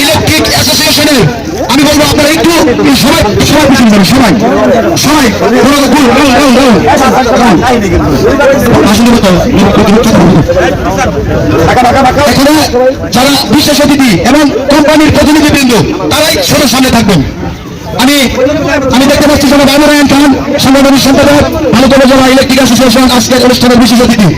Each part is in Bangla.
ইলেকট্রিক অ্যাসোসিয়েশনের আমি বলবো আপনারা একটু সবাই সবাই পিছনে যাবেন, সবাই সবাই এখানে যারা বিশেষ অতিথি এবং কোম্পানির প্রতিনিধিবৃন্দ তারাই সবার সামনে থাকবেন। আমি দেখতে পাচ্ছি যারা বাবুরায়ণ খান সাংগঠনিক সম্পাদক ভারতীয় জেলা ইলেকট্রিক অ্যাসোসিয়েশন আজকের অনুষ্ঠানের বিশেষ অতিথি।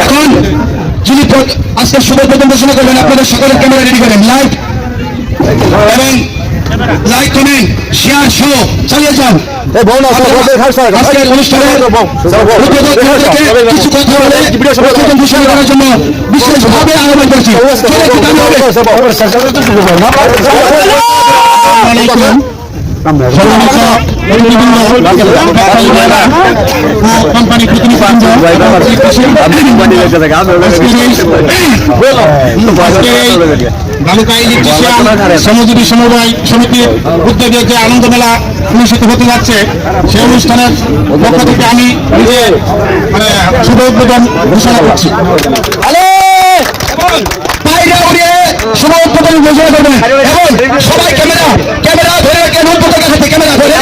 এখন যিনি আজকের শুভ প্রথম ঘোষণা করবেন আপনাদের সকলের ক্যামেরা রেডি করেন, লাইট এবং লাইক কমেন্ট শেয়ার সহ চালিয়ে যান। আজকের অনুষ্ঠানে কিছু কথা বলে প্রথম ঘোষণা করার জন্য বিশেষভাবে আহ্বান করছি। কোম্পানি বালুকা ইলেকট্রিশিয়ান শ্রমজীবী সমবায় সমিতির উদ্যোগে যে আনন্দ মেলা অনুষ্ঠিত হতে যাচ্ছে সেই অনুষ্ঠানের পক্ষ থেকে আমি নিজে শুভ উদ্বোধন ঘোষণা করছি। শুভ উদ্বোধন ঘোষণা করবেন এবং সবাই ক্যামেরা ক্যামেরা ধরে রাখেন, ক্যামেরা ধরে